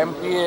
MPA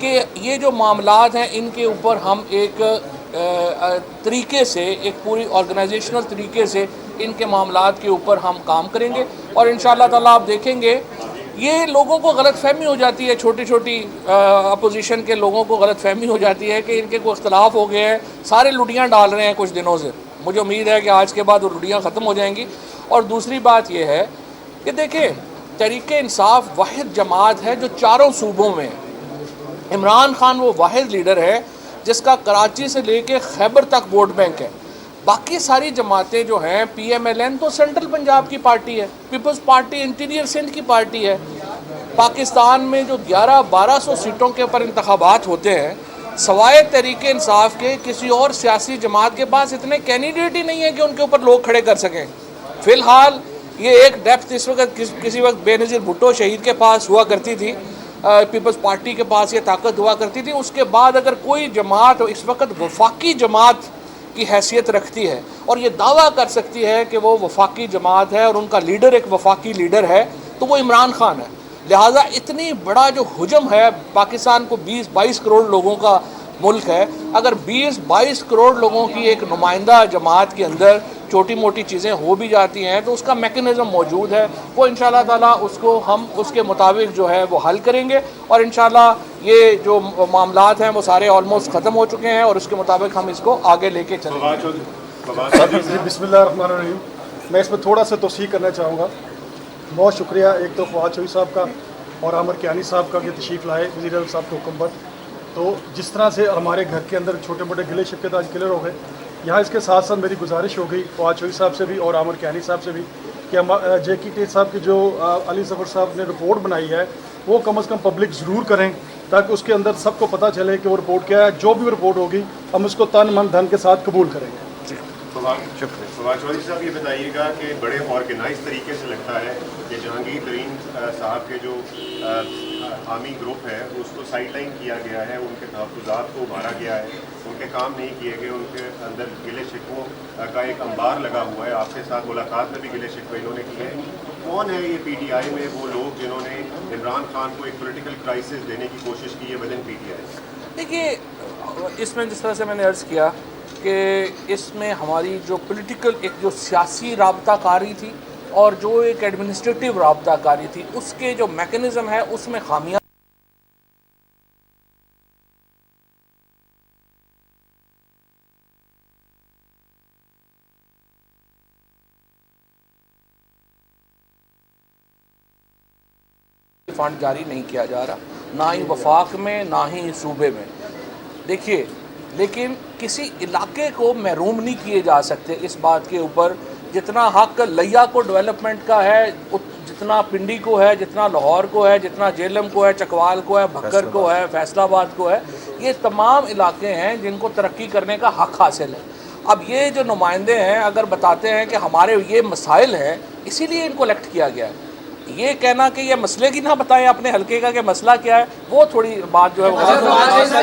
کہ یہ جو معاملات ہیں ان کے اوپر ہم ایک طریقے سے ایک پوری آرگنائزیشنل طریقے سے ان کے معاملات کے اوپر ہم کام کریں گے، اور انشاءاللہ تعالیٰ آپ دیکھیں گے یہ لوگوں کو غلط فہمی ہو جاتی ہے، چھوٹی چھوٹی اپوزیشن کے لوگوں کو غلط فہمی ہو جاتی ہے کہ ان کے کوئی اختلاف ہو گئے ہیں، سارے لڑیاں ڈال رہے ہیں کچھ دنوں سے۔ مجھے امید ہے کہ آج کے بعد وہ لڑیاں ختم ہو جائیں گی۔ اور دوسری بات یہ ہے کہ دیکھیں تحریک انصاف واحد جماعت ہے جو چاروں صوبوں میں ہے۔ عمران خان وہ واحد لیڈر ہے جس کا کراچی سے لے کے خیبر تک ووٹ بینک ہے۔ باقی ساری جماعتیں جو ہیں پی ایم ایل این تو سینٹرل پنجاب کی پارٹی ہے، پیپلز پارٹی انٹیریئر سندھ کی پارٹی ہے۔ پاکستان میں جو 1100-1200 سیٹوں کے اوپر انتخابات ہوتے ہیں، سوائے تحریک انصاف کے کسی اور سیاسی جماعت کے پاس اتنے کینڈیڈیٹ ہی نہیں ہیں کہ ان کے اوپر لوگ کھڑے کر سکیں۔ فی الحال یہ ایک ڈیپتھ اس وقت کسی وقت بے نظیر بھٹو شہید کے پاس ہوا کرتی تھی، پیپلز پارٹی کے پاس یہ طاقت ہوا کرتی تھی۔ اس کے بعد اگر کوئی جماعت اس وقت وفاقی جماعت کی حیثیت رکھتی ہے اور یہ دعویٰ کر سکتی ہے کہ وہ وفاقی جماعت ہے اور ان کا لیڈر ایک وفاقی لیڈر ہے تو وہ عمران خان ہے۔ لہٰذا اتنی بڑا جو حجم ہے، پاکستان کو 20-22 کروڑ لوگوں کا ملک ہے، اگر 20-22 کروڑ لوگوں کی ایک نمائندہ جماعت کے اندر چھوٹی موٹی چیزیں ہو بھی جاتی ہیں تو اس کا میکنزم موجود ہے، وہ انشاءاللہ تعالیٰ اس کو ہم اس کے مطابق جو ہے وہ حل کریں گے، اور انشاءاللہ یہ جو معاملات ہیں وہ سارے آلموسٹ ختم ہو چکے ہیں اور اس کے مطابق ہم اس کو آگے لے کے چلیں گے۔ بسم اللہ الرحمن الرحیم۔ میں اس میں تھوڑا سا توسیع کرنا چاہوں گا۔ بہت شکریہ ایک تو فواد چوہدری صاحب کا اور عامر کیانی صاحب کا کہ تشریف لائے وزیر اعظم صاحب کے حکم پر۔ تو جس طرح سے ہمارے گھر کے اندر چھوٹے موٹے گلے شکوے آج کلیئر ہو گئے، یہاں اس کے ساتھ ساتھ میری گزارش ہو گئی فواد چوہدری صاحب سے بھی اور عامر کیانی صاحب سے بھی کہ ہم جے کی ٹی صاحب کی جو علی ظفر صاحب نے رپورٹ بنائی ہے وہ کم از کم پبلک ضرور کریں تاکہ اس کے اندر سب کو پتہ چلے کہ وہ رپورٹ کیا ہے۔ جو بھی رپورٹ ہوگی ہم اس کو تن من دھن کے ساتھ قبول کریں گے۔ فواد چوہدری صاحب یہ بتائیے گا کہ بڑے آرگنائز طریقے سے لگتا ہے کہ جہانگیر ترین صاحب کے جو حامی گروپ ہے اس کو سائڈ لائن کیا گیا ہے، ان کے تحفظات کو ابھارا گیا ہے، ان کے کام نہیں کیے گئے، ان کے اندر گلے شکووں کا ایک انبار لگا ہوا ہے۔ آپ کے ساتھ ملاقات میں بھی گلے شکوے انہوں نے کیے ہیں۔ کون ہے یہ پی ٹی آئی میں وہ لوگ جنہوں نے عمران خان کو ایک پولیٹیکل کرائسس دینے کی کوشش کی ہے with in P T I? دیکھیے اس میں جس طرح سے میں نے عرض کیا کہ اس میں ہماری جو پولیٹیکل ایک جو سیاسی رابطہ کاری تھی اور جو ایک ایڈمنسٹریٹو رابطہ کاری تھی، اس کے جو میکنزم ہے اس میں خامیاں فنڈ جاری نہیں کیا جا رہا، نہ ہی وفاق میں نہ ہی صوبے میں۔ دیکھیے لیکن کسی علاقے کو محروم نہیں کیے جا سکتے اس بات کے اوپر، جتنا حق لیا کو ڈیولپمنٹ کا ہے، جتنا پنڈی کو ہے، جتنا لاہور کو ہے، جتنا جہلم کو ہے، چکوال کو ہے، بھکر کو ہے، فیصل آباد کو ہے، یہ تمام علاقے ہیں جن کو ترقی کرنے کا حق حاصل ہے۔ اب یہ جو نمائندے ہیں اگر بتاتے ہیں کہ ہمارے یہ مسائل ہیں اسی لیے ان کو الیکٹ کیا گیا ہے، یہ کہنا کہ یہ مسئلے کی نہ بتائیں اپنے حلقے کا کہ مسئلہ کیا ہے، وہ تھوڑی بات جو ہے وہ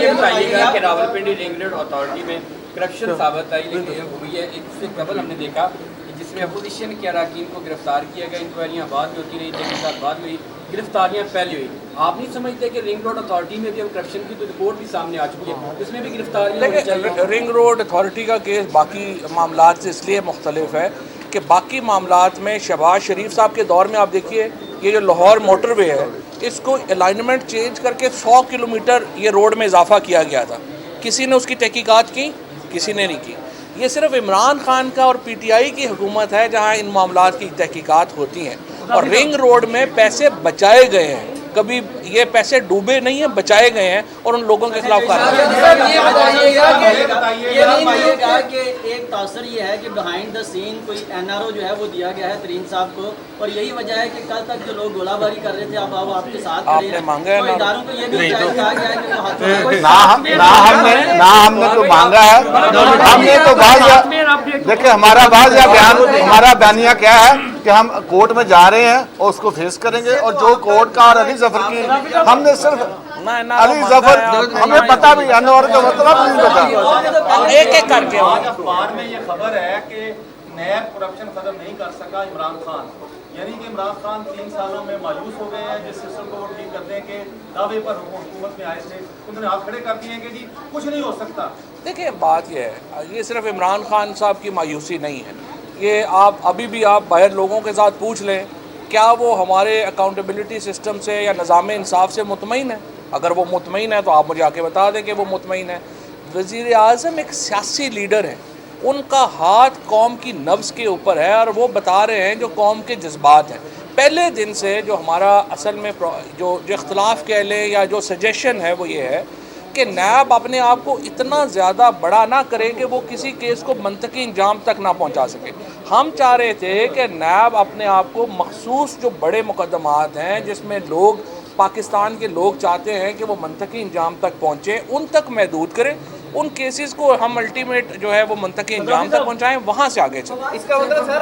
یہ بتائیے گا کہ راولپنڈی رنگ روڈ اتھارٹی میں کرپشن ثابت ہوئی ہے۔ اس سے قبل ہم نے دیکھا کہ جس میں اپوزیشن کے اراکین کو گرفتار کیا گیا، انکوائریاں بعد میں ہوتی رہی، تحقیقات بعد میں ہوئی، گرفتاریاں پہلے ہوئی۔ آپ نہیں سمجھتے کہ رنگ روڈ اتھارٹی میں بھی اب کرپشن کی تو رپورٹ بھی سامنے آ چکی ہے، اس میں بھی گرفتاریاں ہونی چاہیے؟ رنگ روڈ اتھارٹی کا کیس باقی معاملات سے اس لیے مختلف ہے کہ باقی معاملات میں شہباز شریف صاحب کے دور میں آپ دیکھیے یہ جو لاہور موٹر وے ہے اس کو الائنمنٹ چینج کر کے 100 کلومیٹر یہ روڈ میں اضافہ کیا گیا تھا، کسی نے اس کی تحقیقات کی؟ کسی نے نہیں کی۔ یہ صرف عمران خان کا اور پی ٹی آئی کی حکومت ہے جہاں ان معاملات کی تحقیقات ہوتی ہیں، اور رنگ روڈ میں پیسے بچائے گئے ہیں، کبھی یہ پیسے ڈوبے نہیں ہیں، بچائے گئے ہیں اور ان لوگوں کے خلاف کارروائی۔ یہ گا کہ ایک تاثر یہ ہے کہ بہائنڈ دا سین کوئی این آر او جو ہے وہ دیا گیا ہے ترین صاحب کو، اور یہی وجہ ہے کہ کل تک جو لوگ گولہ باری کر رہے تھے اب آپ کے ساتھ آپ نے مانگا ہے تو اداروں کو یہ بھی کہا گیا ہے کہ وہ ہاتھوں ہم نے تو مانگا ہے، ہم نے تو دیکھیں ہمارا بیانیہ کیا ہے کہ ہم کورٹ میں جا رہے ہیں اور اس کو فیس کریں گے، اور جو کورٹ کا اور علی ظفر کی ہم نے صرف علی ظفر ہمیں پتہ بھی انور کا مطلب نہیں پتا، ایک ایک کر کے اخبار میں یہ خبر ہے کہ نیب کرپشن ختم نہیں کر سکا عمران خان، یعنی کہ عمران خان 3 سالوں میں مایوس ہو گئے ہیں جس سسٹم کو وہ ٹھیک کرتے ہیں کہ دعوے پر حکومت میں آئے تھے انہوں نے ہاتھ کھڑے کر دیے ہیں کہ جی کچھ نہیں ہو سکتا. دیکھیں بات یہ ہے، یہ صرف عمران خان صاحب کی مایوسی نہیں ہے، یہ آپ ابھی بھی آپ باہر لوگوں کے ساتھ پوچھ لیں کیا وہ ہمارے اکاؤنٹیبلٹی سسٹم سے یا نظام انصاف سے مطمئن ہے. اگر وہ مطمئن ہے تو آپ مجھے آ کے بتا دیں کہ وہ مطمئن ہے. وزیر اعظم ایک سیاسی لیڈر ہیں، ان کا ہاتھ قوم کی نبض کے اوپر ہے اور وہ بتا رہے ہیں جو قوم کے جذبات ہیں. پہلے دن سے جو ہمارا اصل میں جو اختلاف کہہ لیں یا جو سجیشن ہے وہ یہ ہے کہ نیب اپنے آپ کو اتنا زیادہ بڑا نہ کرے کہ وہ کسی کیس کو منطقی انجام تک نہ پہنچا سکے. ہم چاہ رہے تھے کہ نیب اپنے آپ کو مخصوص جو بڑے مقدمات ہیں جس میں لوگ پاکستان کے لوگ چاہتے ہیں کہ وہ منطقی انجام تک پہنچے ان تک محدود کریں، ان کیسز کو ہم الٹیمیٹ جو ہے وہ منطقی انجام تک پہنچائیں، وہاں سے آگے چلیں. اس کا مطلب سر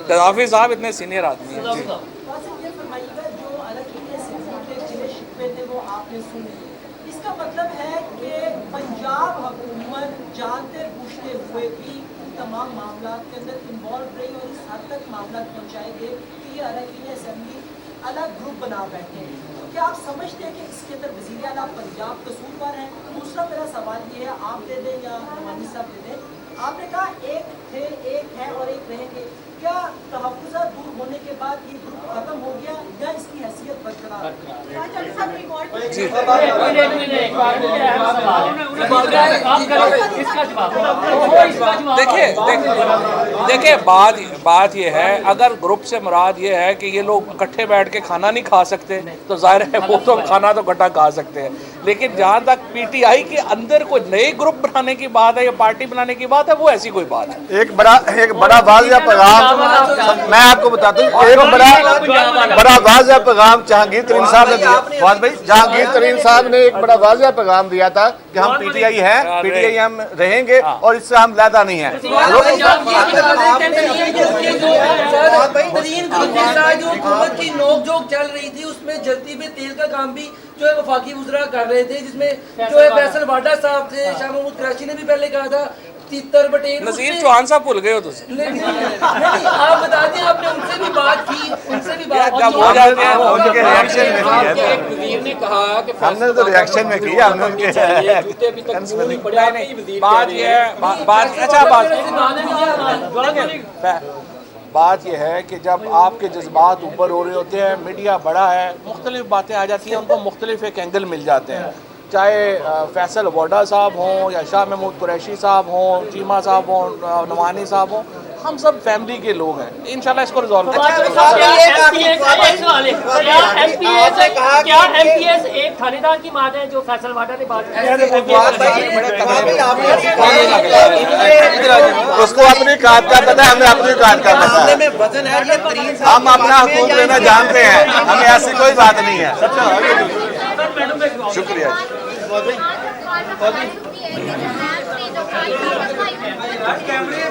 قذافی صاحب اتنے سینئر آدمی ہیں. جی یہ فرمائیے گا جو اراکین اسمبلی کے جنہیں شکوے تھے وہ آپ نے سن لیے. اس کا مطلب ہے کہ پنجاب حکومت جانتے بوجھتے ہوئے بھی ان تمام معاملات کے اندر انوالو رہی اور اس حد تک معاملات پہنچائے گئے کہ یہ اراکین اسمبلی الگ گروپ بنا بیٹھے ہیں. تو کیا آپ سمجھتے ہیں کہ اس کے اندر وزیر اعلیٰ پنجاب قصوروار ہیں؟ دوسرا میرا سوال یہ ہے، آپ دے دیں یا نعمانی صاحب دے دیں، آپ نے کہا ایک تھے، ایک ہے اور ایک رہیں گے. کیا تحفظات دور ہونے کے بعد یہ گروپ ختم ہو گیا یا اس کی حیثیت برقرار ہے؟ جی دیکھیں بات یہ ہے، اگر گروپ سے مراد یہ ہے کہ یہ لوگ اکٹھے بیٹھ کے کھانا نہیں کھا سکتے تو ظاہر ہے وہ تو کھانا تو اکٹھا کھا سکتے ہیں. لیکن جہاں تک پی ٹی آئی کے اندر کوئی نئے گروپ بنانے کی بات ہے یا پارٹی بنانے کی بات ہے، وہ ایسی کوئی بات ہے. ایک بڑا واضح پیغام میں آپ کو بتاتا ہوں، ایک بڑا واضح پیغام جہانگیر ترین صاحب نے دیا. فواد بھائی، جہانگیر ترین صاحب نے ایک بڑا واضح پیغام دیا تھا کہ ہم پی ٹی آئی ہیں، پی ٹی آئی ہم رہیں گے اور اس سے ہم لیدہ نہیں ہیں. جو حکومت کی نوک جھوک چل رہی تھی اس میں جلتی میں تیل کا کام بھی جو ہے وفاقی وزراء کر رہے تھے، جس میں جو ہے فیصل واڈا صاحب تھے، شاہ محمود قریشی نے بھی پہلے کہا تھا، تیتر پٹیل، نذیر چوہان صاحب بھول گئے ہو تو آپ بتا دیں آپ نے ان سے بھی بات کی، ان سے بھی بات جب ہو جاتے ہیں ان کے ریاکشن میں کیا تھا، وزیر نے کہا کہ ہم نے تو ریاکشن میں کیا، ہم نے ان کے جوتے ابھی تک کیوں نہیں پڑے. آپ نہیں وزیر بات یہ ہے، بات یہ ہے کہ جب آپ کے جذبات اوپر ہو رہے ہوتے ہیں، میڈیا بڑا ہے، مختلف باتیں آ جاتی ہیں، ان کو مختلف ایک اینگل مل جاتے ہیں. چاہے فیصل واڈا صاحب ہوں یا شاہ محمود قریشی صاحب ہوں، چیمہ صاحب ہوں، نعمانی صاحب ہوں، ہم سب فیملی کے لوگ ہیں. انشاءاللہ اس کو ریزالو کیا ایم پی ایس ایک تھانے دار کی مات ہے جو فیصل واڈا نے بات کی؟ اس کو اپنی کات کا پتہ ہے، ہمیں اپنی کات کا پتہ ہے، ہم اپنا حقوق لینا جانتے ہیں، ہمیں ایسی کوئی بات نہیں ہے. شکریہ. کیمرے